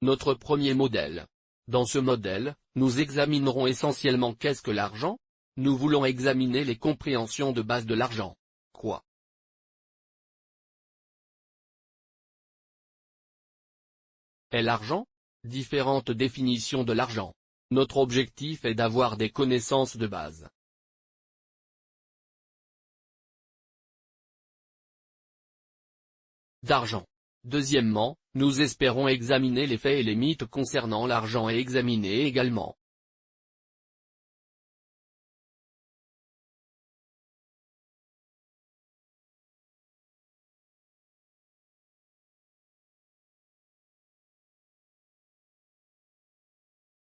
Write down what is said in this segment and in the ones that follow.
Notre premier modèle. Dans ce modèle, nous examinerons essentiellement qu'est-ce que l'argent. Nous voulons examiner les compréhensions de base de l'argent. Quoi est l'argent? Différentes définitions de l'argent. Notre objectif est d'avoir des connaissances de base. D'argent. Deuxièmement, nous espérons examiner les faits et les mythes concernant l'argent et examiner également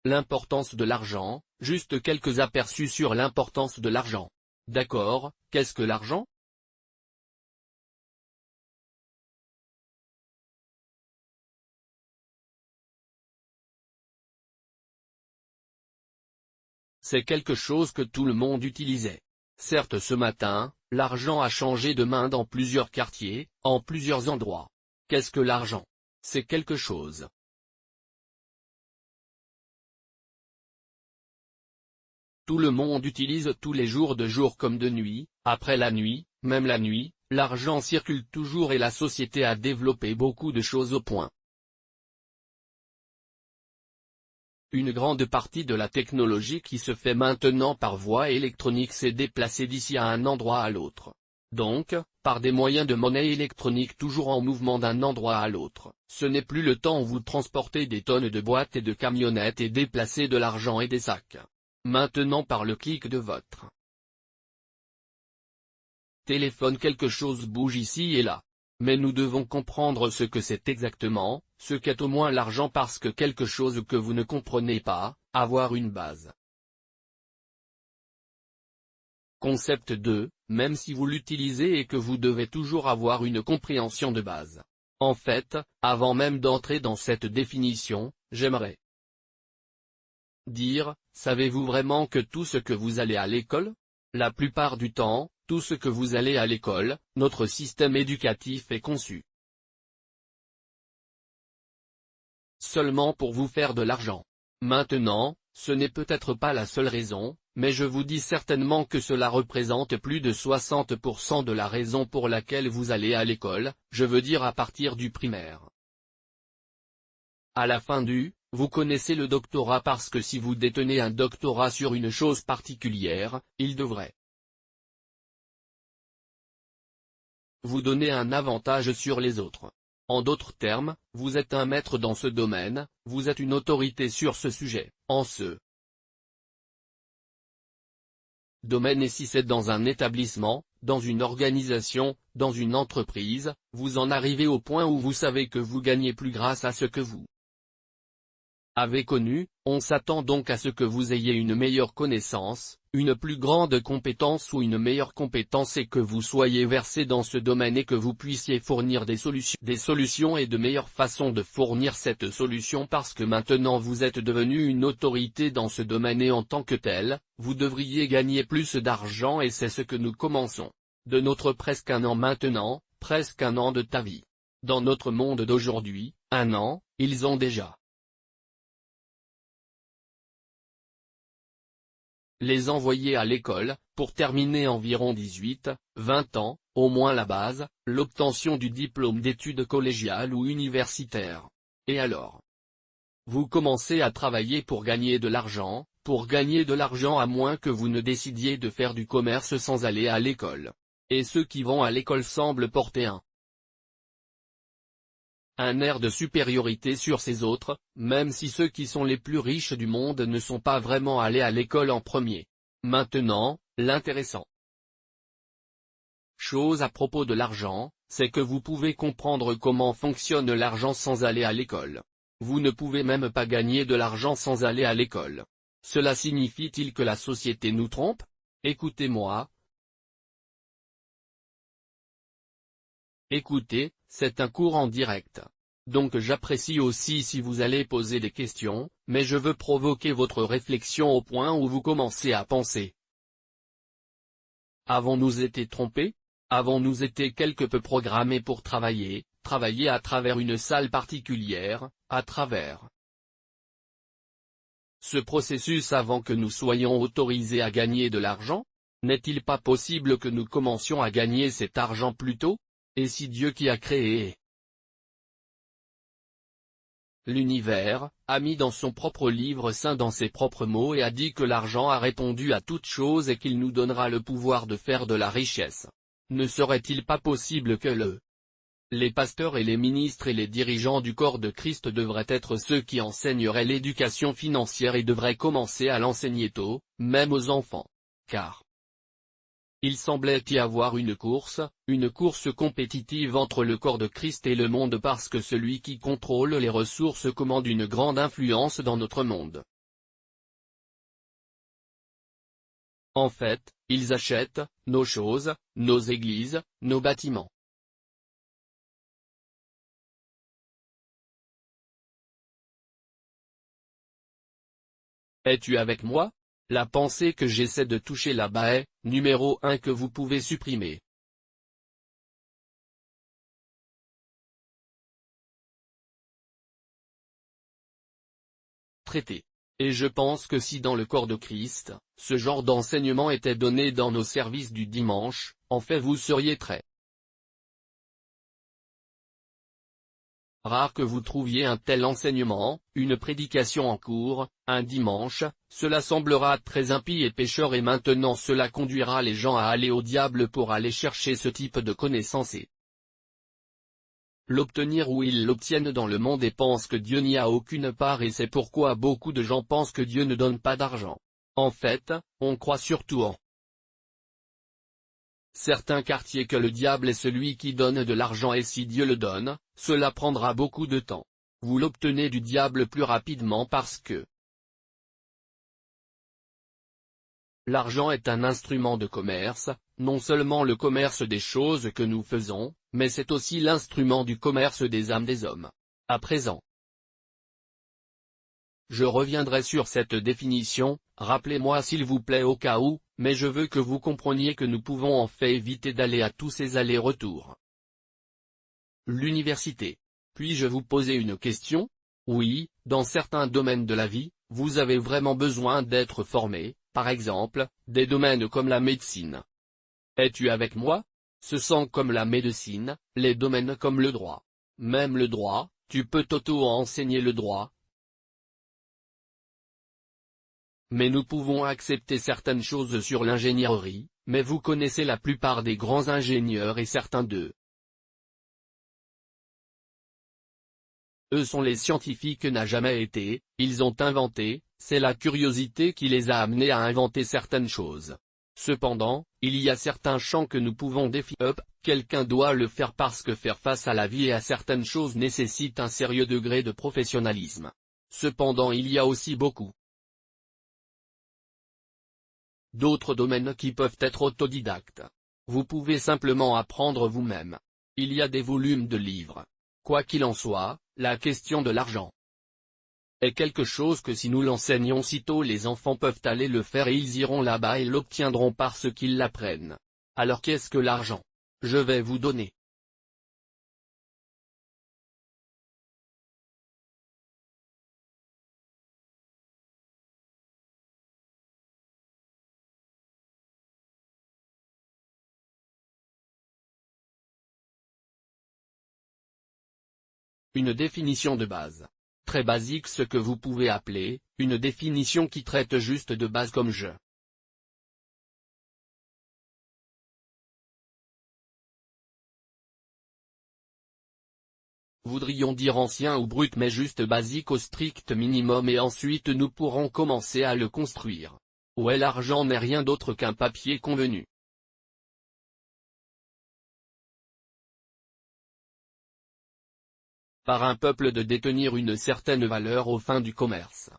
l'importance de l'argent, juste quelques aperçus sur l'importance de l'argent. D'accord, qu'est-ce que l'argent? C'est quelque chose que tout le monde utilisait. Certes, ce matin, l'argent a changé de main dans plusieurs quartiers, en plusieurs endroits. Qu'est-ce que l'argent? C'est quelque chose. Tout le monde utilise tous les jours de jour comme de nuit, après la nuit, même la nuit, l'argent circule toujours et la société a développé beaucoup de choses au point. Une grande partie de la technologie qui se fait maintenant par voie électronique s'est déplacée d'ici à un endroit à l'autre. Donc, par des moyens de monnaie électronique toujours en mouvement d'un endroit à l'autre, ce n'est plus le temps où vous transportez des tonnes de boîtes et de camionnettes et déplacez de l'argent et des sacs. Maintenant par le clic de votre téléphone quelque chose bouge ici et là. Mais nous devons comprendre ce que c'est exactement, ce qu'est au moins l'argent parce que quelque chose que vous ne comprenez pas, avoir une base. Concept 2, même si vous l'utilisez et que vous devez toujours avoir une compréhension de base. En fait, avant même d'entrer dans cette définition, j'aimerais dire, savez-vous vraiment que tout ce que vous allez à l'école? La plupart du temps, tout ce que vous allez à l'école, notre système éducatif est conçu seulement pour vous faire de l'argent. Maintenant, ce n'est peut-être pas la seule raison, mais je vous dis certainement que cela représente plus de 60% de la raison pour laquelle vous allez à l'école, je veux dire à partir du primaire. À la fin vous connaissez le doctorat parce que si vous détenez un doctorat sur une chose particulière, il devrait vous donner un avantage sur les autres. En d'autres termes, vous êtes un maître dans ce domaine, vous êtes une autorité sur ce sujet, en ce domaine et si c'est dans un établissement, dans une organisation, dans une entreprise, vous en arrivez au point où vous savez que vous gagnez plus grâce à ce que vous avez connu, on s'attend donc à ce que vous ayez une meilleure connaissance, une plus grande compétence ou une meilleure compétence et que vous soyez versé dans ce domaine et que vous puissiez fournir des solutions et de meilleures façons de fournir cette solution parce que maintenant vous êtes devenu une autorité dans ce domaine et en tant que tel, vous devriez gagner plus d'argent et c'est ce que nous commençons. De notre presque un an maintenant, presque un an de ta vie. Dans notre monde d'aujourd'hui, un an, ils ont déjà les envoyer à l'école, pour terminer environ 18, 20 ans, au moins la base, l'obtention du diplôme d'études collégiales ou universitaires. Et alors? Vous commencez à travailler pour gagner de l'argent à moins que vous ne décidiez de faire du commerce sans aller à l'école. Et ceux qui vont à l'école semblent porter un air de supériorité sur ces autres, même si ceux qui sont les plus riches du monde ne sont pas vraiment allés à l'école en premier. Maintenant, l'intéressant chose à propos de l'argent, c'est que vous pouvez comprendre comment fonctionne l'argent sans aller à l'école. Vous ne pouvez même pas gagner de l'argent sans aller à l'école. Cela signifie-t-il que la société nous trompe? Écoutez-moi. Écoutez, c'est un cours en direct. Donc j'apprécie aussi si vous allez poser des questions, mais je veux provoquer votre réflexion au point où vous commencez à penser. Avons-nous été trompés? Avons-nous été quelque peu programmés pour travailler, travailler à travers une salle particulière, à travers ce processus avant que nous soyons autorisés à gagner de l'argent? N'est-il pas possible que nous commencions à gagner cet argent plus tôt? Et si Dieu qui a créé l'univers, a mis dans son propre livre saint dans ses propres mots et a dit que l'argent a répondu à toute chose et qu'il nous donnera le pouvoir de faire de la richesse, ne serait-il pas possible que les pasteurs et les ministres et les dirigeants du corps de Christ devraient être ceux qui enseigneraient l'éducation financière et devraient commencer à l'enseigner tôt, même aux enfants? Car il semblait y avoir une course compétitive entre le corps de Christ et le monde parce que celui qui contrôle les ressources commande une grande influence dans notre monde. En fait, ils achètent nos choses, nos églises, nos bâtiments. Es-tu avec moi? La pensée que j'essaie de toucher là-bas est, numéro 1 que vous pouvez supprimer. Traité. Et je pense que si dans le corps de Christ, ce genre d'enseignement était donné dans nos services du dimanche, en fait vous seriez très rare que vous trouviez un tel enseignement, une prédication en cours, un dimanche, cela semblera très impie et pécheur et maintenant cela conduira les gens à aller au diable pour aller chercher ce type de connaissances et l'obtenir où ils l'obtiennent dans le monde et pensent que Dieu n'y a aucune part et c'est pourquoi beaucoup de gens pensent que Dieu ne donne pas d'argent. En fait, on croit surtout en certains quartiers que le diable est celui qui donne de l'argent et si Dieu le donne, cela prendra beaucoup de temps. Vous l'obtenez du diable plus rapidement parce que l'argent est un instrument de commerce, non seulement le commerce des choses que nous faisons, mais c'est aussi l'instrument du commerce des âmes des hommes. À présent, je reviendrai sur cette définition, rappelez-moi s'il vous plaît au cas où, mais je veux que vous compreniez que nous pouvons en fait éviter d'aller à tous ces allers-retours. L'université. Puis-je vous poser une question? Oui, dans certains domaines de la vie, vous avez vraiment besoin d'être formé, par exemple, des domaines comme la médecine. Es-tu avec moi? Ce sont comme la médecine, les domaines comme le droit. Même le droit, tu peux t'auto-enseigner le droit. Mais nous pouvons accepter certaines choses sur l'ingénierie, mais vous connaissez la plupart des grands ingénieurs et certains d'eux. Eux sont les scientifiques n'a jamais été, ils ont inventé, c'est la curiosité qui les a amenés à inventer certaines choses. Cependant, il y a certains champs que nous pouvons défier. Quelqu'un doit le faire parce que faire face à la vie et à certaines choses nécessite un sérieux degré de professionnalisme. Cependant il y a aussi beaucoup d'autres domaines qui peuvent être autodidactes. Vous pouvez simplement apprendre vous-même. Il y a des volumes de livres. Quoi qu'il en soit, la question de l'argent est quelque chose que si nous l'enseignons sitôt les enfants peuvent aller le faire et ils iront là-bas et l'obtiendront parce qu'ils l'apprennent. Alors qu'est-ce que l'argent? Je vais vous donner une définition de base. Très basique ce que vous pouvez appeler, une définition qui traite juste de base comme je voudrions dire ancien ou brut mais juste basique au strict minimum et ensuite nous pourrons commencer à le construire. Ouais, l'argent n'est rien d'autre qu'un papier convenu par un peuple de détenir une certaine valeur aux fins du commerce.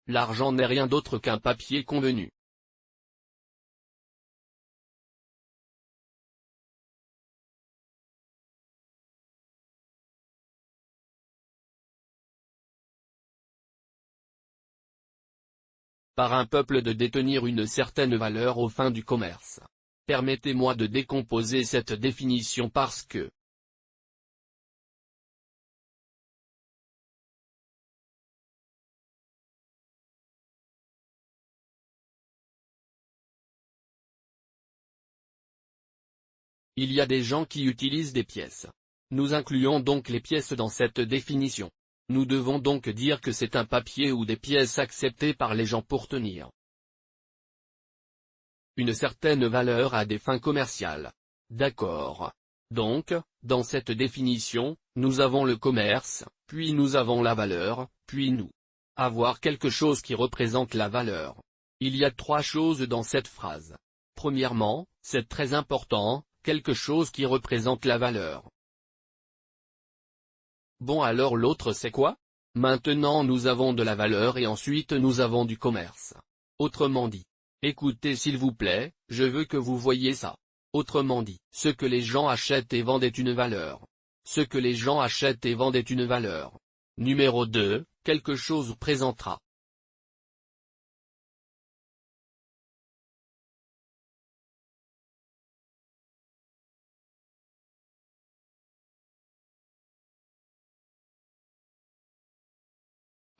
L'argent n'est rien d'autre qu'un papier convenu par un peuple de détenir une certaine valeur aux fins du commerce. Permettez-moi de décomposer cette définition parce que il y a des gens qui utilisent des pièces. Nous incluons donc les pièces dans cette définition. Nous devons donc dire que c'est un papier ou des pièces acceptées par les gens pour tenir une certaine valeur à des fins commerciales. D'accord. Donc, dans cette définition, nous avons le commerce, puis nous avons la valeur, puis nous. Avoir quelque chose qui représente la valeur. Il y a trois choses dans cette phrase. Premièrement, c'est très important, quelque chose qui représente la valeur. Bon alors l'autre c'est quoi? Maintenant nous avons de la valeur et ensuite nous avons du commerce. Autrement dit. Écoutez s'il vous plaît, je veux que vous voyiez ça. Autrement dit, ce que les gens achètent et vendent est une valeur. Ce que les gens achètent et vendent est une valeur. Numéro 2, quelque chose présentera.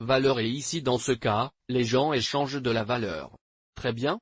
Valeur et ici dans ce cas, les gens échangent de la valeur. Très bien.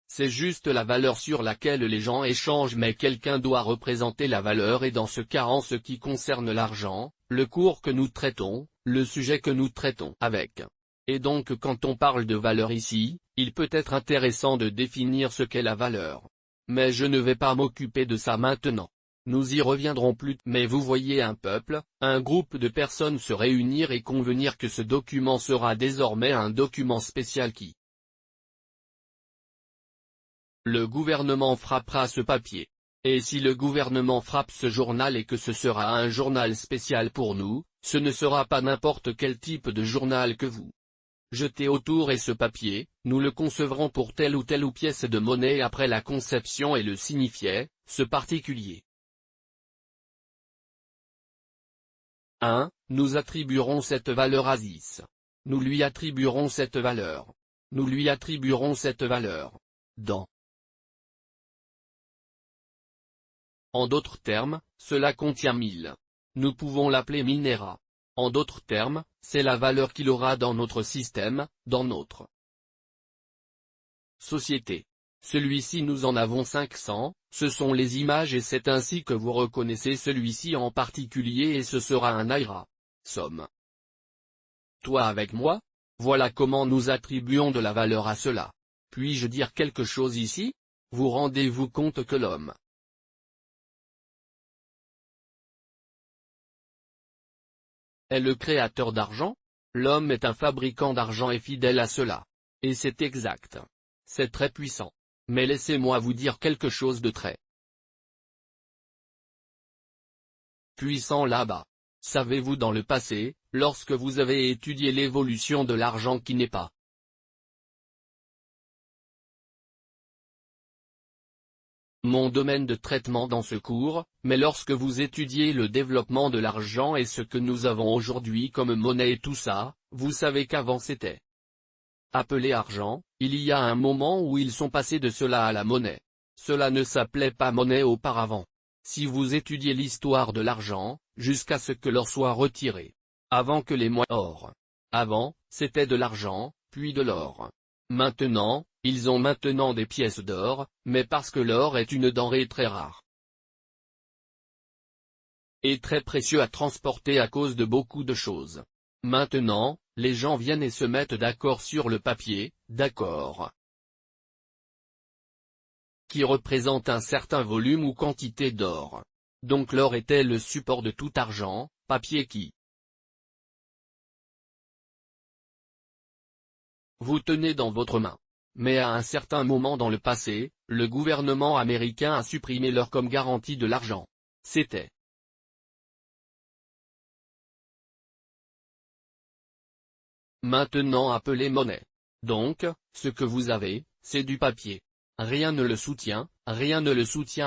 C'est juste la valeur sur laquelle les gens échangent mais quelqu'un doit représenter la valeur et dans ce cas en ce qui concerne l'argent, le cours que nous traitons, le sujet que nous traitons avec. Et donc quand on parle de valeur ici, il peut être intéressant de définir ce qu'est la valeur. Mais je ne vais pas m'occuper de ça maintenant. Nous y reviendrons plus tard. Mais vous voyez un peuple, un groupe de personnes se réunir et convenir que ce document sera désormais un document spécial qui le gouvernement frappera ce papier. Et si le gouvernement frappe ce journal et que ce sera un journal spécial pour nous, ce ne sera pas n'importe quel type de journal que vous jetez autour et ce papier, nous le concevrons pour telle ou pièce de monnaie après la conception et le signifiait, ce particulier. 1. Nous attribuerons cette valeur à 10. Nous lui attribuerons cette valeur. Nous lui attribuerons cette valeur. Dans. En d'autres termes, cela contient 1000. Nous pouvons l'appeler minéra. En d'autres termes, c'est la valeur qu'il aura dans notre système, dans notre société. Celui-ci nous en avons 500, ce sont les images et c'est ainsi que vous reconnaissez celui-ci en particulier et ce sera un naira. Somme. Toi avec moi? Voilà comment nous attribuons de la valeur à cela. Puis-je dire quelque chose ici? Vous rendez-vous compte que l'homme est le créateur d'argent? L'homme est un fabricant d'argent et fidèle à cela. Et c'est exact. C'est très puissant. Mais laissez-moi vous dire quelque chose de très puissant là-bas. Savez-vous dans le passé, lorsque vous avez étudié l'évolution de l'argent qui n'est pas mon domaine de traitement dans ce cours, mais lorsque vous étudiez le développement de l'argent et ce que nous avons aujourd'hui comme monnaie et tout ça, vous savez qu'avant c'était appelé argent, il y a un moment où ils sont passés de cela à la monnaie. Cela ne s'appelait pas monnaie auparavant. Si vous étudiez l'histoire de l'argent, jusqu'à ce que l'or soit retiré. Avant que les moyens or. Avant, c'était de l'argent, puis de l'or. Maintenant, ils ont maintenant des pièces d'or, mais parce que l'or est une denrée très rare et très précieux à transporter à cause de beaucoup de choses. Maintenant, les gens viennent et se mettent d'accord sur le papier, d'accord, qui représente un certain volume ou quantité d'or. Donc l'or était le support de tout argent, papier qui vous tenez dans votre main. Mais à un certain moment dans le passé, le gouvernement américain a supprimé l'or comme garantie de l'argent. C'était maintenant appelé monnaie. Donc, ce que vous avez, c'est du papier. Rien ne le soutient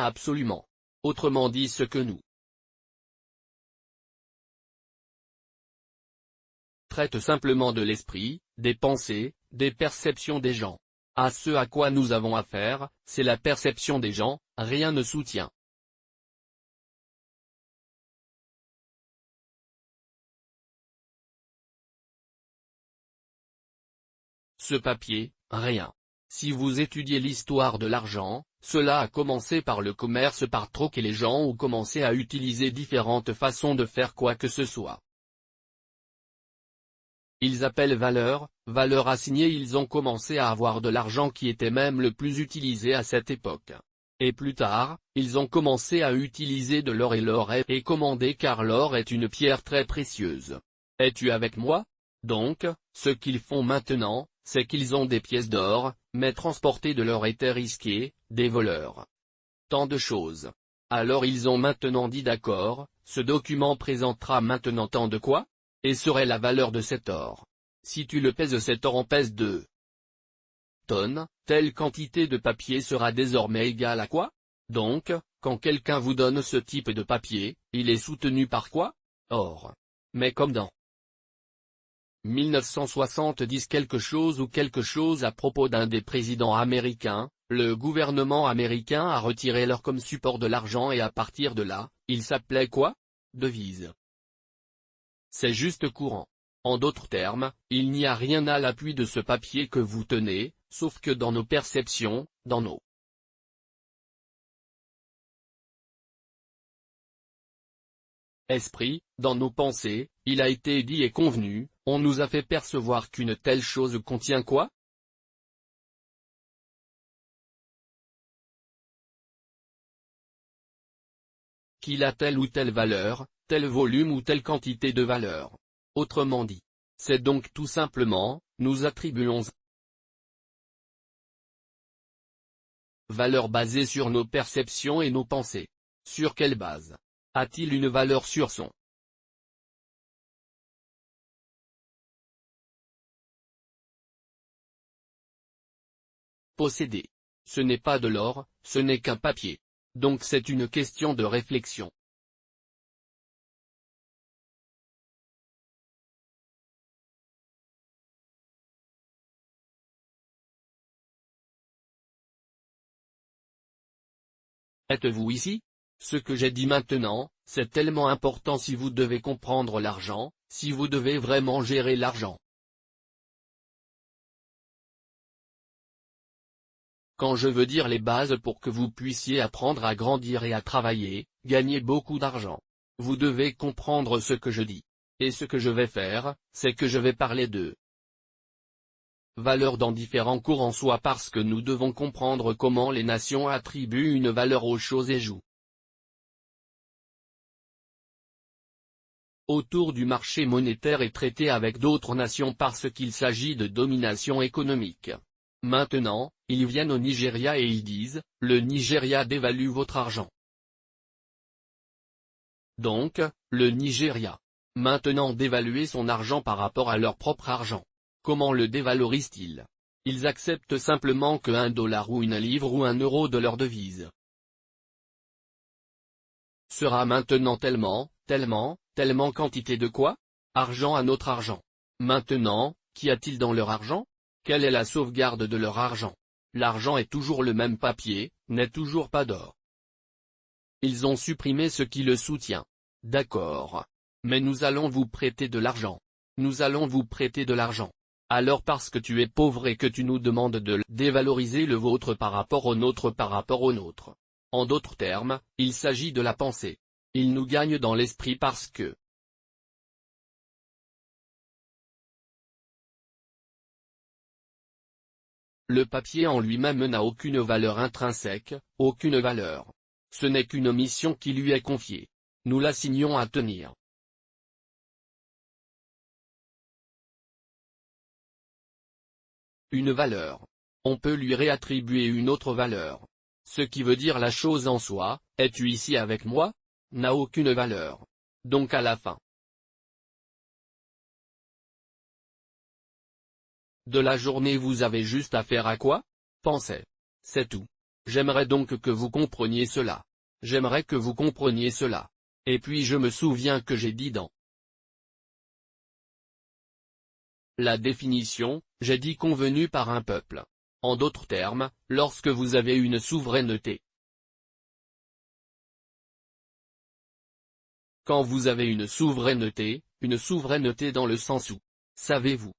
absolument. Autrement dit ce que nous traite simplement de l'esprit, des pensées, des perceptions des gens. À ce à quoi nous avons affaire, c'est la perception des gens, rien ne soutient. Ce papier, rien. Si vous étudiez l'histoire de l'argent, cela a commencé par le commerce par troc et les gens ont commencé à utiliser différentes façons de faire quoi que ce soit. Ils appellent valeur assignée. Ils ont commencé à avoir de l'argent qui était même le plus utilisé à cette époque. Et plus tard, ils ont commencé à utiliser de l'or et l'or est commandé car l'or est une pierre très précieuse. Es-tu avec moi? Donc, ce qu'ils font maintenant, c'est qu'ils ont des pièces d'or, mais transporter de l'or était risqué, des voleurs. Tant de choses. Alors ils ont maintenant dit d'accord, ce document présentera maintenant tant de quoi? Et serait la valeur de cet or. Si tu le pèses, cet or en pèse 2 tonnes, telle quantité de papier sera désormais égale à quoi? Donc, quand quelqu'un vous donne ce type de papier, il est soutenu par quoi? Or. Mais comme dans 1970 quelque chose à propos d'un des présidents américains, le gouvernement américain a retiré l'or comme support de l'argent et à partir de là, il s'appelait quoi? Devise. C'est juste courant. En d'autres termes, il n'y a rien à l'appui de ce papier que vous tenez, sauf que dans nos perceptions, dans nos esprits, dans nos pensées, il a été dit et convenu, on nous a fait percevoir qu'une telle chose contient quoi? Qu'il a telle ou telle valeur, tel volume ou telle quantité de valeur. Autrement dit. C'est donc tout simplement, nous attribuons valeur basée sur nos perceptions et nos pensées. Sur quelle base? A-t-il une valeur sur son possédé? Ce n'est pas de l'or, ce n'est qu'un papier. Donc c'est une question de réflexion. Êtes-vous ici? Ce que j'ai dit maintenant, c'est tellement important si vous devez comprendre l'argent, si vous devez vraiment gérer l'argent. Quand je veux dire les bases pour que vous puissiez apprendre à grandir et à travailler, gagner beaucoup d'argent. Vous devez comprendre ce que je dis. Et ce que je vais faire, c'est que je vais parler de valeur dans différents courants soit parce que nous devons comprendre comment les nations attribuent une valeur aux choses et jouent autour du marché monétaire et traiter avec d'autres nations parce qu'il s'agit de domination économique. Maintenant, ils viennent au Nigeria et ils disent, le Nigeria dévalue votre argent. Donc, le Nigeria. Maintenant dévaluer son argent par rapport à leur propre argent. Comment le dévalorisent-ils? Ils acceptent simplement que $1 ou une livre ou €1 de leur devise sera maintenant tellement quantité de quoi? Argent à notre argent. Maintenant, qu'y a-t-il dans leur argent? Quelle est la sauvegarde de leur argent? L'argent est toujours le même papier, n'est toujours pas d'or. Ils ont supprimé ce qui le soutient. D'accord. Mais nous allons vous prêter de l'argent. Nous allons vous prêter de l'argent. Alors parce que tu es pauvre et que tu nous demandes de dévaloriser le vôtre par rapport au nôtre En d'autres termes, il s'agit de la pensée. Il nous gagne dans l'esprit parce que le papier en lui-même n'a aucune valeur intrinsèque, aucune valeur. Ce n'est qu'une mission qui lui est confiée. Nous l'assignons à tenir. Une valeur. On peut lui réattribuer une autre valeur. Ce qui veut dire la chose en soi, es-tu ici avec moi? N'a aucune valeur. Donc à la fin de la journée vous avez juste affaire à quoi? Penser. C'est tout. J'aimerais donc que vous compreniez cela. J'aimerais que vous compreniez cela. Et puis je me souviens que j'ai dit dans La définition, j'ai dit convenue par un peuple. En d'autres termes, lorsque vous avez une souveraineté. Quand vous avez une souveraineté dans le sens où, savez-vous.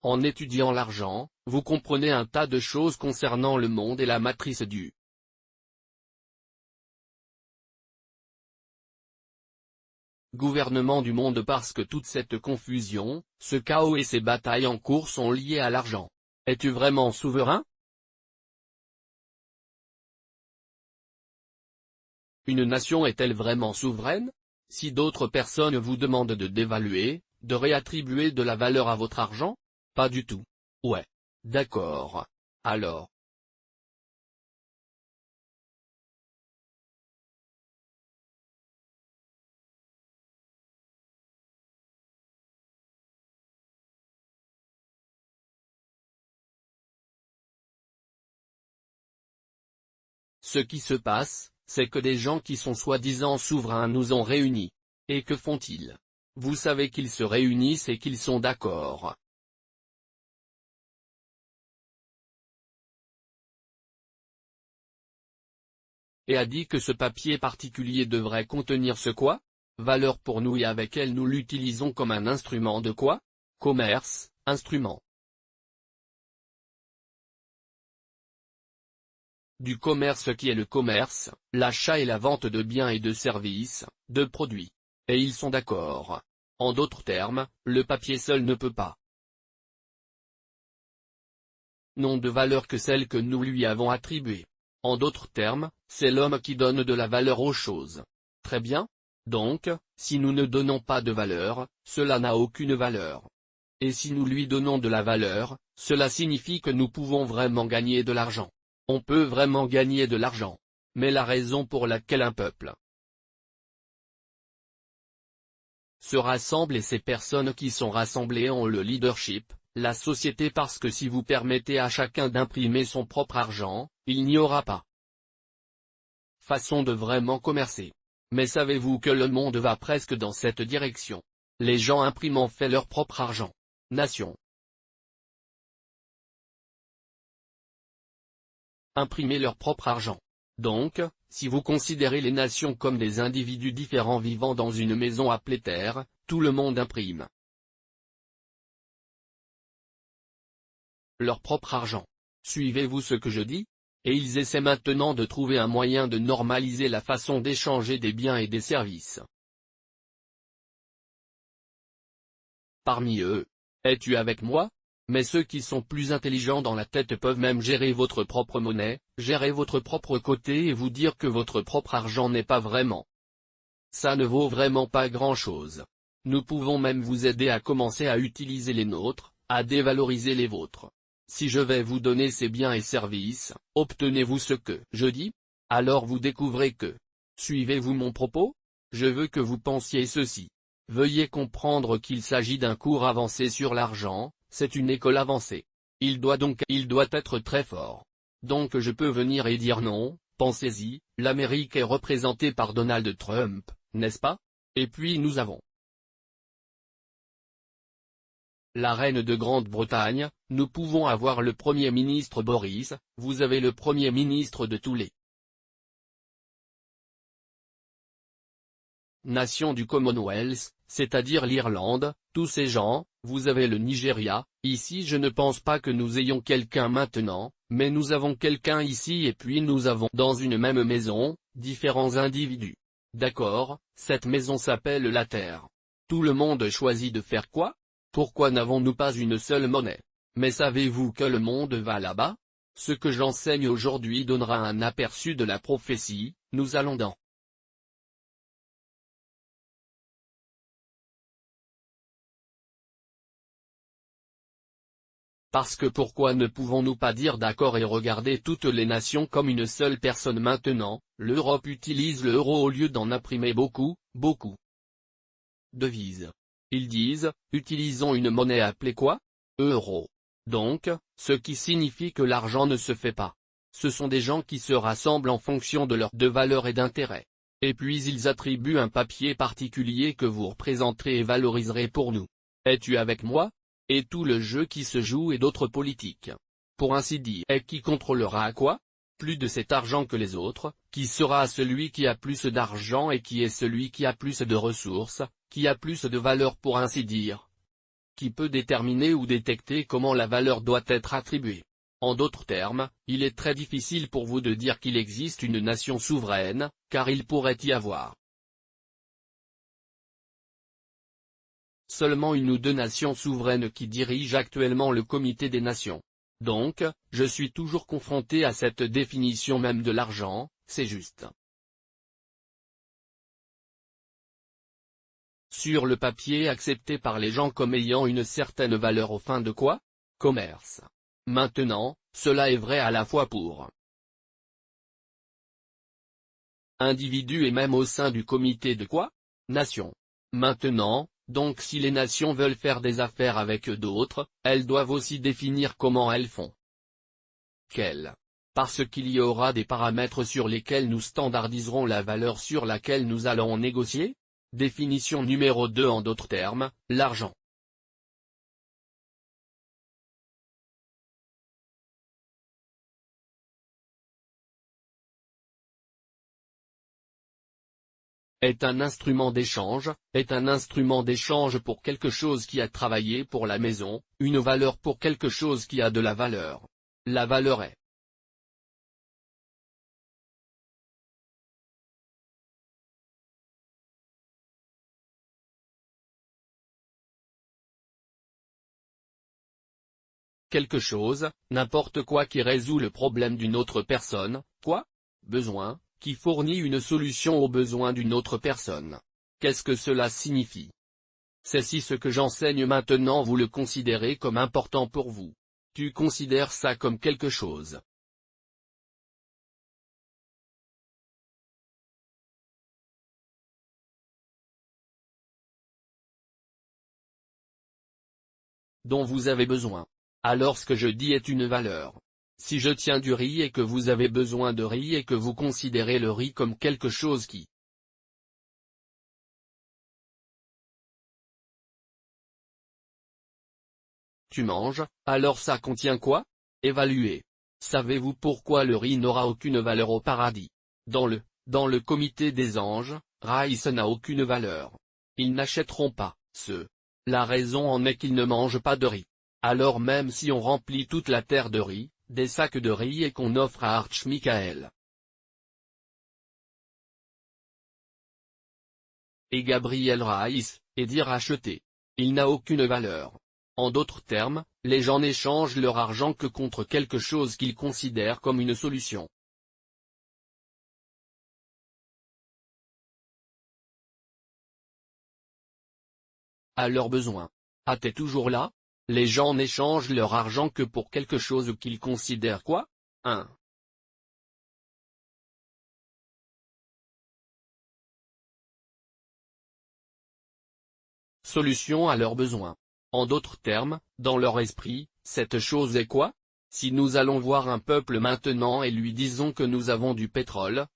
En étudiant l'argent, vous comprenez un tas de choses concernant le monde et la matrice du gouvernement du monde parce que toute cette confusion, ce chaos et ces batailles en cours sont liés à l'argent. Es-tu vraiment souverain? Une nation est-elle vraiment souveraine? Si d'autres personnes vous demandent de dévaluer, de réattribuer de la valeur à votre argent? Pas du tout. Ouais. D'accord. Alors. Ce qui se passe, c'est que des gens qui sont soi-disant souverains nous ont réunis. Et que font-ils? Vous savez qu'ils se réunissent et qu'ils sont d'accord. Et a dit que ce papier particulier devrait contenir ce quoi? Valeur pour nous et avec elle nous l'utilisons comme un instrument de quoi? Commerce, instrument. Du commerce qui est le commerce, l'achat et la vente de biens et de services, de produits. Et ils sont d'accord. En d'autres termes, le papier seul ne peut pas. Non de valeur que celle que nous lui avons attribuée. En d'autres termes, c'est l'homme qui donne de la valeur aux choses. Très bien. Donc, si nous ne donnons pas de valeur, cela n'a aucune valeur. Et si nous lui donnons de la valeur, cela signifie que nous pouvons vraiment gagner de l'argent. On peut vraiment gagner de l'argent. Mais la raison pour laquelle un peuple se rassemble et ces personnes qui sont rassemblées ont le leadership, la société parce que si vous permettez à chacun d'imprimer son propre argent, il n'y aura pas façon de vraiment commercer. Mais savez-vous que le monde va presque dans cette direction? Les gens impriment fait leur propre argent. Nation. Imprimer leur propre argent. Donc, si vous considérez les nations comme des individus différents vivant dans une maison appelée Terre, tout le monde imprime leur propre argent. Suivez-vous ce que je dis? Et ils essaient maintenant de trouver un moyen de normaliser la façon d'échanger des biens et des services. Parmi eux, es-tu avec moi? Mais ceux qui sont plus intelligents dans la tête peuvent même gérer votre propre monnaie, gérer votre propre côté et vous dire que votre propre argent n'est pas vraiment. Ça ne vaut vraiment pas grand-chose. Nous pouvons même vous aider à commencer à utiliser les nôtres, à dévaloriser les vôtres. Si je vais vous donner ces biens et services, obtenez-vous ce que je dis? Alors vous découvrez que. Suivez-vous mon propos? Je veux que vous pensiez ceci. Veuillez comprendre qu'il s'agit d'un cours avancé sur l'argent, c'est une école avancée. Il doit être très fort. Donc je peux venir et dire non, pensez-y, l'Amérique est représentée par Donald Trump, n'est-ce pas? Et puis nous avons la reine de Grande-Bretagne, nous pouvons avoir le Premier ministre Boris, vous avez le Premier ministre de tous les nations du Commonwealth, c'est-à-dire l'Irlande, tous ces gens, vous avez le Nigeria, ici je ne pense pas que nous ayons quelqu'un maintenant, mais nous avons quelqu'un ici et puis nous avons dans une même maison, différents individus. D'accord, cette maison s'appelle la Terre. Tout le monde choisit de faire quoi? Pourquoi n'avons-nous pas une seule monnaie? Mais savez-vous que le monde va là-bas? Ce que j'enseigne aujourd'hui donnera un aperçu de la prophétie, nous allons dans Parce que pourquoi ne pouvons-nous pas dire d'accord et regarder toutes les nations comme une seule personne maintenant? L'Europe utilise l'euro au lieu d'en imprimer beaucoup. Devise. Ils disent, utilisons une monnaie appelée quoi? Euro. Donc, ce qui signifie que l'argent ne se fait pas ce sont des gens qui se rassemblent en fonction de leurs deux valeurs et d'intérêts. Et puis ils attribuent un papier particulier que vous représenterez et valoriserez pour nous. Es-tu avec moi? Et tout le jeu qui se joue est d'autres politiques. Pour ainsi dire, et qui contrôlera quoi? Plus de cet argent que les autres, qui sera celui qui a plus d'argent et qui est celui qui a plus de ressources, qui a plus de valeur pour ainsi dire. Qui peut déterminer ou détecter comment la valeur doit être attribuée. En d'autres termes, il est très difficile pour vous de dire qu'il existe une nation souveraine, car il pourrait y avoir seulement une ou deux nations souveraines qui dirigent actuellement le Comité des Nations. Donc, je suis toujours confronté à cette définition même de l'argent, c'est juste. Sur le papier accepté par les gens comme ayant une certaine valeur au fin de quoi? Commerce. Maintenant, cela est vrai à la fois pour individus et même au sein du comité de quoi? Nation. Maintenant, donc si les nations veulent faire des affaires avec d'autres, elles doivent aussi définir comment elles font. Quelles? Parce qu'il y aura des paramètres sur lesquels nous standardiserons la valeur sur laquelle nous allons négocier? Définition numéro 2 en d'autres termes, l'argent. Est un instrument d'échange pour quelque chose qui a travaillé pour la maison, une valeur pour quelque chose qui a de la valeur. La valeur quelque chose, n'importe quoi qui résout le problème d'une autre personne, quoi? Besoin, qui fournit une solution aux besoins d'une autre personne. Qu'est-ce que cela signifie? C'est si ce que j'enseigne maintenant vous le considérez comme important pour vous. Tu considères ça comme quelque chose dont vous avez besoin. Alors ce que je dis est une valeur. Si je tiens du riz et que vous avez besoin de riz et que vous considérez le riz comme quelque chose qui tu manges, alors ça contient quoi? Évaluer. Savez-vous pourquoi le riz n'aura aucune valeur au paradis? Dans le comité des anges, rice n'a aucune valeur. Ils n'achèteront pas, La raison en est qu'ils ne mangent pas de riz. Alors même si on remplit toute la terre de riz, des sacs de riz et qu'on offre à Arch Michael et Gabriel Rice, et dire acheter. Il n'a aucune valeur. En d'autres termes, les gens n'échangent leur argent que contre quelque chose qu'ils considèrent comme une solution. À leurs besoins. Ah, t'es toujours là? Les gens n'échangent leur argent que pour quelque chose qu'ils considèrent quoi? 1. Solution à leurs besoins. En d'autres termes, dans leur esprit, cette chose est quoi? Si nous allons voir un peuple maintenant et lui disons que nous avons du pétrole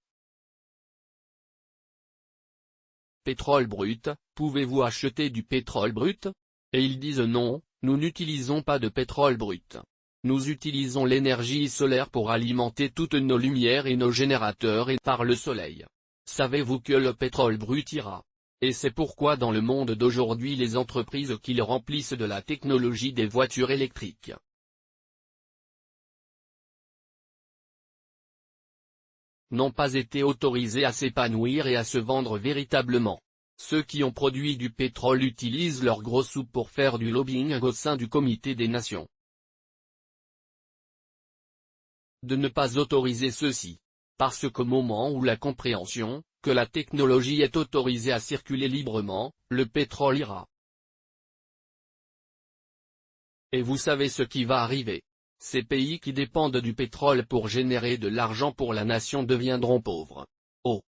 brut, pouvez-vous acheter du pétrole brut? Et ils disent non, nous n'utilisons pas de pétrole brut. Nous utilisons l'énergie solaire pour alimenter toutes nos lumières et nos générateurs et par le soleil. Savez-vous que le pétrole brut ira? Et c'est pourquoi dans le monde d'aujourd'hui les entreprises qui remplissent de la technologie des voitures électriques n'ont pas été autorisés à s'épanouir et à se vendre véritablement. Ceux qui ont produit du pétrole utilisent leur gros sous pour faire du lobbying au sein du Comité des Nations. De ne pas autoriser ceci. Parce qu'au moment où la compréhension, que la technologie est autorisée à circuler librement, le pétrole ira. Et vous savez ce qui va arriver. Ces pays qui dépendent du pétrole pour générer de l'argent pour la nation deviendront pauvres. Oh.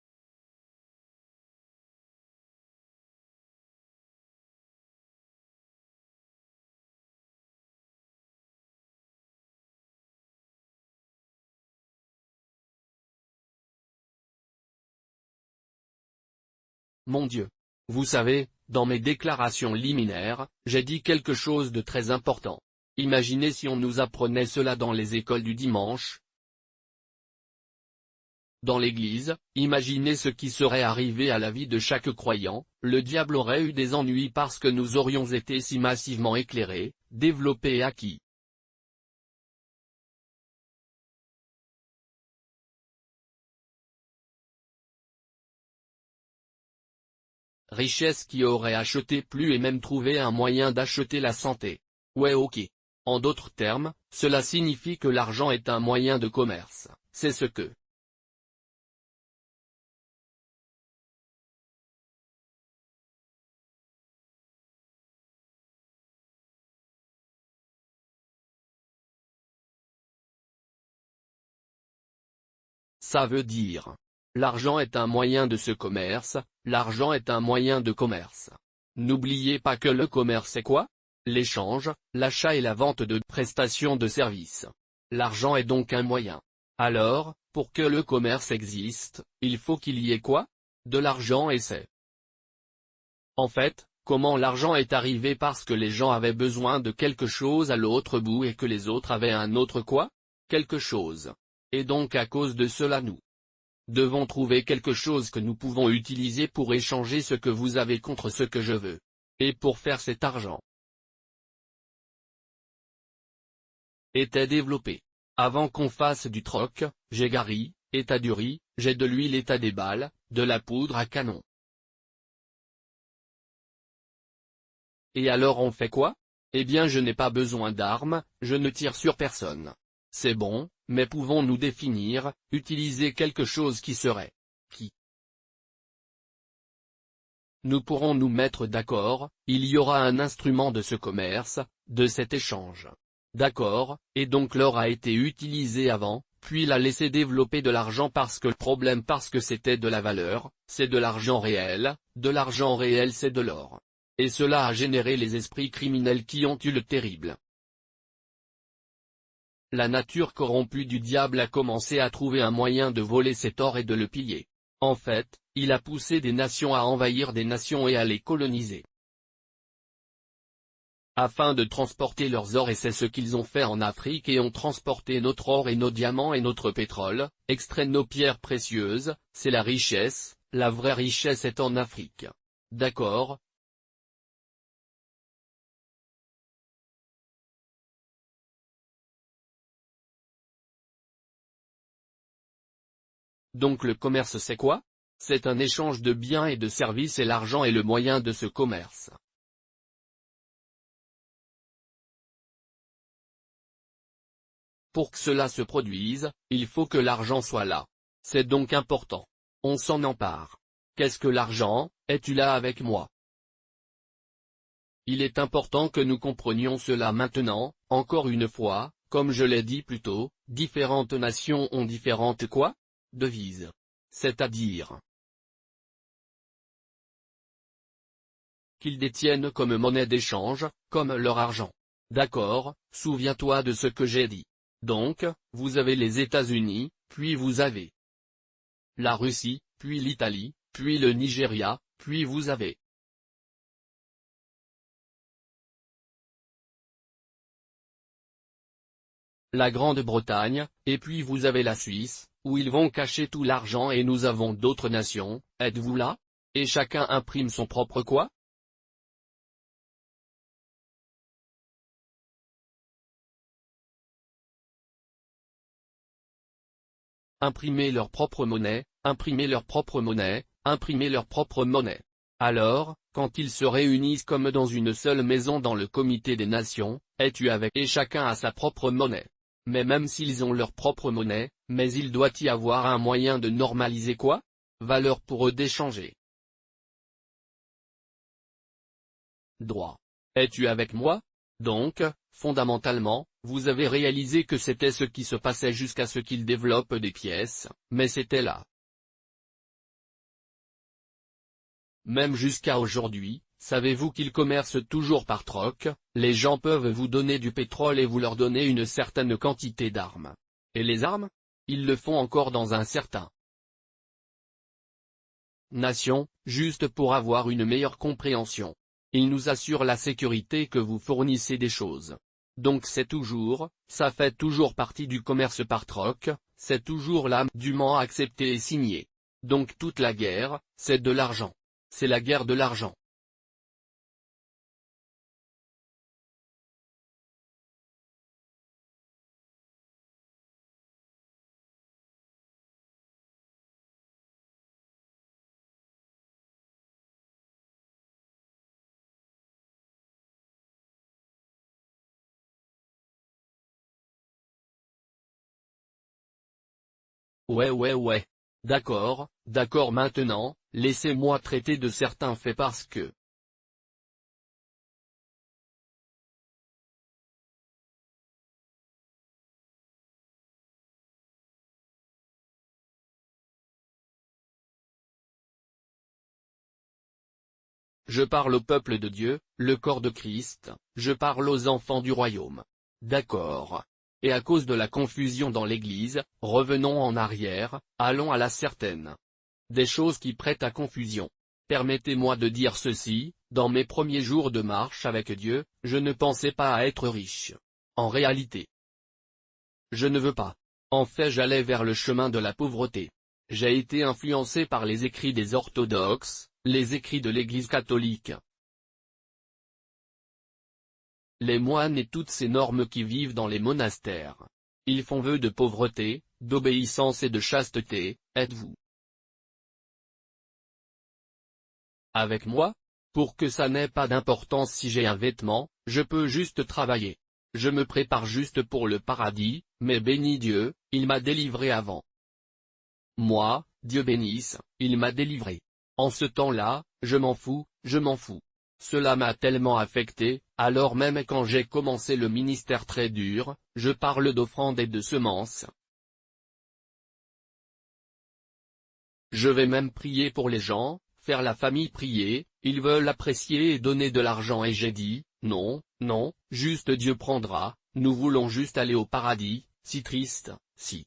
Mon Dieu. Vous savez, dans mes déclarations liminaires, j'ai dit quelque chose de très important. Imaginez si on nous apprenait cela dans les écoles du dimanche. Dans l'Église, imaginez ce qui serait arrivé à la vie de chaque croyant, le diable aurait eu des ennuis parce que nous aurions été si massivement éclairés, développés et acquis. Richesse qui aurait acheté plus et même trouvé un moyen d'acheter la santé. Ouais, ok. En d'autres termes, cela signifie que l'argent est un moyen de commerce, c'est ce que ça veut dire. L'argent est un moyen de ce commerce, l'argent est un moyen de commerce. N'oubliez pas que le commerce est quoi? L'échange, l'achat et la vente de prestations de services. L'argent est donc un moyen. Alors, pour que le commerce existe, il faut qu'il y ait quoi? De l'argent et c'est. En fait, comment l'argent est arrivé parce que les gens avaient besoin de quelque chose à l'autre bout et que les autres avaient un autre quoi? Quelque chose. Et donc à cause de cela nous devons trouver quelque chose que nous pouvons utiliser pour échanger ce que vous avez contre ce que je veux. Et pour faire cet argent était développé. Avant qu'on fasse du troc, j'ai Gary, et t'as du riz, j'ai de l'huile et t'as des balles, de la poudre à canon. Et alors on fait quoi? Eh bien je n'ai pas besoin d'armes, je ne tire sur personne. C'est bon, mais pouvons-nous définir, utiliser quelque chose qui serait qui? Nous pourrons nous mettre d'accord, il y aura un instrument de ce commerce, de cet échange. D'accord, et donc l'or a été utilisé avant, puis l'a laissé développer de l'argent parce que le problème parce que c'était de la valeur, c'est de l'argent réel c'est de l'or. Et cela a généré les esprits criminels qui ont eu le terrible. La nature corrompue du diable a commencé à trouver un moyen de voler cet or et de le piller. En fait, il a poussé des nations à envahir des nations et à les coloniser. Afin de transporter leurs ors et c'est ce qu'ils ont fait en Afrique et ont transporté notre or et nos diamants et notre pétrole, extrait nos pierres précieuses, c'est la richesse, la vraie richesse est en Afrique. D'accord? Donc le commerce c'est quoi? C'est un échange de biens et de services et l'argent est le moyen de ce commerce. Pour que cela se produise, il faut que l'argent soit là. C'est donc important. On s'en empare. Qu'est-ce que l'argent? Es-tu là avec moi? Il est important que nous comprenions cela maintenant, encore une fois, comme je l'ai dit plus tôt, différentes nations ont différentes quoi? Devises. C'est-à-dire qu'ils détiennent comme monnaie d'échange, comme leur argent. D'accord, souviens-toi de ce que j'ai dit. Donc, vous avez les États-Unis, puis vous avez la Russie, puis l'Italie, puis le Nigeria, puis vous avez la Grande-Bretagne, et puis vous avez la Suisse, où ils vont cacher tout l'argent et nous avons d'autres nations, êtes-vous là? Et chacun imprime son propre quoi? Imprimer leur propre monnaie, imprimer leur propre monnaie, imprimer leur propre monnaie. Alors, quand ils se réunissent comme dans une seule maison dans le comité des nations, es-tu avec et chacun a sa propre monnaie. Mais même s'ils ont leur propre monnaie, mais il doit y avoir un moyen de normaliser quoi? Valeur pour eux d'échanger. Droit. Es-tu avec moi? Donc, fondamentalement, vous avez réalisé que c'était ce qui se passait jusqu'à ce qu'ils développent des pièces, mais c'était là. Même jusqu'à aujourd'hui, savez-vous qu'ils commercent toujours par troc, les gens peuvent vous donner du pétrole et vous leur donner une certaine quantité d'armes. Et les armes? Ils le font encore dans un certain nation, juste pour avoir une meilleure compréhension. Il nous assure la sécurité que vous fournissez des choses. Donc c'est toujours, ça fait toujours partie du commerce par troc, c'est toujours là, dûment accepté et signé. Donc toute la guerre, c'est de l'argent. C'est la guerre de l'argent. Ouais. D'accord, d'accord maintenant, laissez-moi traiter de certains faits parce que... Je parle au peuple de Dieu, le corps de Christ, je parle aux enfants du royaume. D'accord. Et à cause de la confusion dans l'Église, revenons en arrière, allons à la certaine. Des choses qui prêtent à confusion. Permettez-moi de dire ceci, dans mes premiers jours de marche avec Dieu, je ne pensais pas à être riche. En réalité, je ne veux pas. En fait j'allais vers le chemin de la pauvreté. J'ai été influencé par les écrits des orthodoxes, les écrits de l'Église catholique. Les moines et toutes ces normes qui vivent dans les monastères. Ils font vœu de pauvreté, d'obéissance et de chasteté, êtes-vous avec moi? Pour que ça n'ait pas d'importance si j'ai un vêtement, je peux juste travailler. Je me prépare juste pour le paradis, mais béni Dieu, il m'a délivré avant. Moi, Dieu bénisse, il m'a délivré. En ce temps-là, je m'en fous, je m'en fous. Cela m'a tellement affecté, alors même quand j'ai commencé le ministère très dur, je parle d'offrandes et de semences. Je vais même prier pour les gens, faire la famille prier, ils veulent apprécier et donner de l'argent et j'ai dit, non, juste Dieu prendra, nous voulons juste aller au paradis, si triste, si.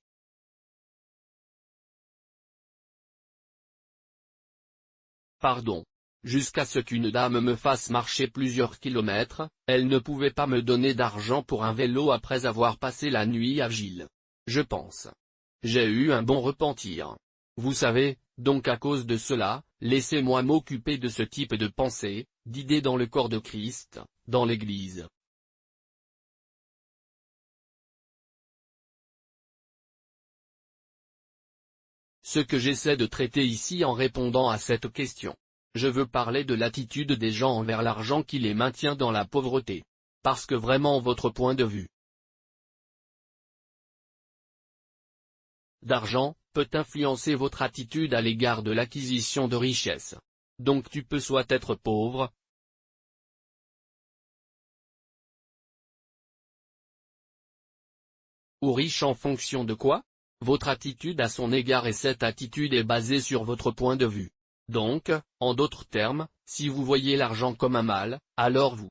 Pardon. Jusqu'à ce qu'une dame me fasse marcher plusieurs kilomètres, elle ne pouvait pas me donner d'argent pour un vélo après avoir passé la nuit à Gilles. Je pense. J'ai eu un bon repentir. Vous savez, donc à cause de cela, laissez-moi m'occuper de ce type de pensée, d'idées dans le corps de Christ, dans l'Église. Ce que j'essaie de traiter ici en répondant à cette question. Je veux parler de l'attitude des gens envers l'argent qui les maintient dans la pauvreté. Parce que vraiment votre point de vue d'argent, peut influencer votre attitude à l'égard de l'acquisition de richesses. Donc tu peux soit être pauvre, ou riche en fonction de quoi? Votre attitude à son égard et cette attitude est basée sur votre point de vue. Donc, en d'autres termes, si vous voyez l'argent comme un mal, alors vous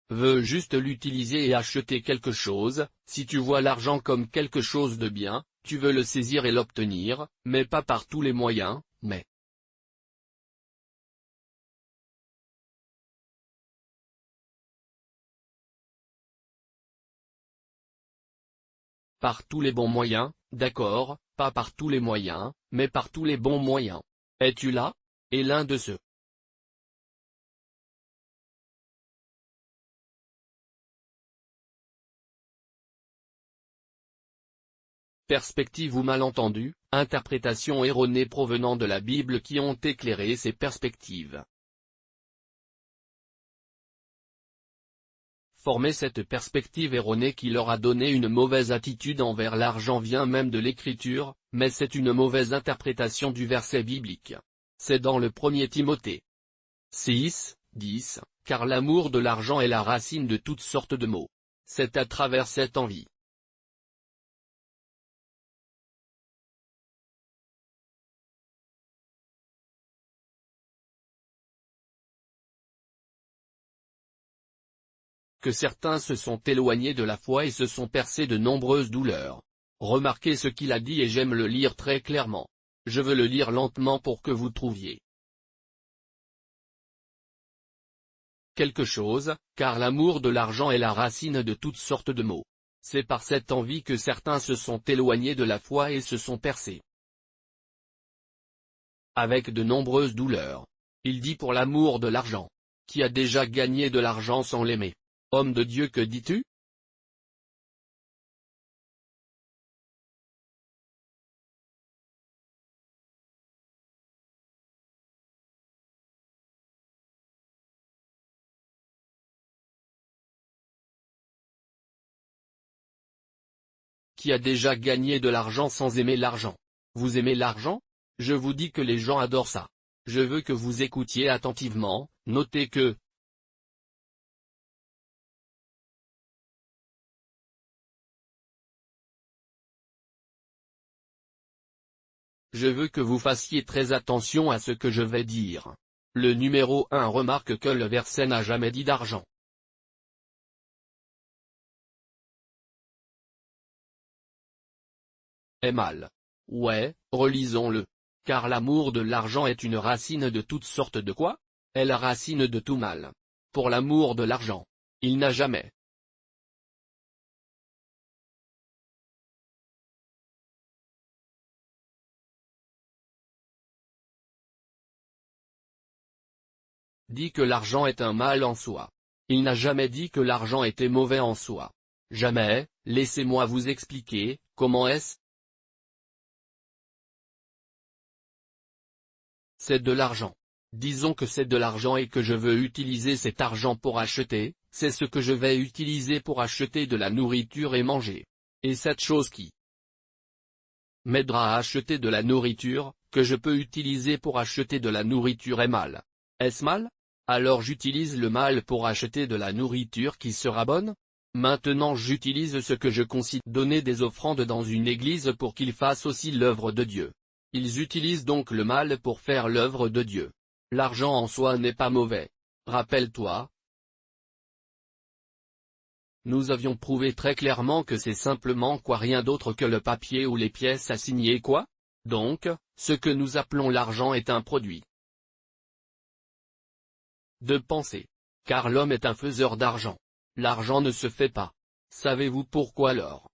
veux juste l'utiliser et acheter quelque chose, si tu vois l'argent comme quelque chose de bien, tu veux le saisir et l'obtenir, mais pas par tous les moyens, mais par tous les bons moyens, d'accord, pas par tous les moyens, mais par tous les bons moyens. Es-tu là? Et l'un de ceux perspectives ou malentendus, interprétations erronées provenant de la Bible qui ont éclairé ces perspectives. Former cette perspective erronée qui leur a donné une mauvaise attitude envers l'argent vient même de l'Écriture, mais c'est une mauvaise interprétation du verset biblique. C'est dans le 1er Timothée 6:10, car l'amour de l'argent est la racine de toutes sortes de maux. C'est à travers cette envie que certains se sont éloignés de la foi et se sont percés de nombreuses douleurs. Remarquez ce qu'il a dit et j'aime le lire très clairement. Je veux le lire lentement pour que vous trouviez quelque chose, car l'amour de l'argent est la racine de toutes sortes de maux. C'est par cette envie que certains se sont éloignés de la foi et se sont percés avec de nombreuses douleurs. Il dit pour l'amour de l'argent. Qui a déjà gagné de l'argent sans l'aimer? Homme de Dieu, que dis-tu? Qui a déjà gagné de l'argent sans aimer l'argent? Vous aimez l'argent? Je vous dis que les gens adorent ça. Je veux que vous écoutiez attentivement, notez que je veux que vous fassiez très attention à ce que je vais dire. Le numéro 1 remarque que le verset n'a jamais dit d'argent. Est mal. Ouais, relisons-le. Car l'amour de l'argent est une racine de toutes sortes de quoi? Est la racine de tout mal. Pour l'amour de l'argent. Il n'a jamais dit que l'argent est un mal en soi. Il n'a jamais dit que l'argent était mauvais en soi. Jamais. Laissez-moi vous expliquer, comment est-ce? C'est de l'argent. Disons que c'est de l'argent et que je veux utiliser cet argent pour acheter, c'est ce que je vais utiliser pour acheter de la nourriture et manger. Et cette chose qui m'aidera à acheter de la nourriture, que je peux utiliser pour acheter de la nourriture est mal. Est-ce mal? Alors j'utilise le mal pour acheter de la nourriture qui sera bonne? Maintenant j'utilise ce que je considère donner des offrandes dans une église pour qu'ils fassent aussi l'œuvre de Dieu. Ils utilisent donc le mal pour faire l'œuvre de Dieu. L'argent en soi n'est pas mauvais. Rappelle-toi. Nous avions prouvé très clairement que c'est simplement quoi, rien d'autre que le papier ou les pièces à signer quoi? Donc, ce que nous appelons l'argent est un produit de pensée. Car l'homme est un faiseur d'argent. L'argent ne se fait pas. Savez-vous pourquoi alors?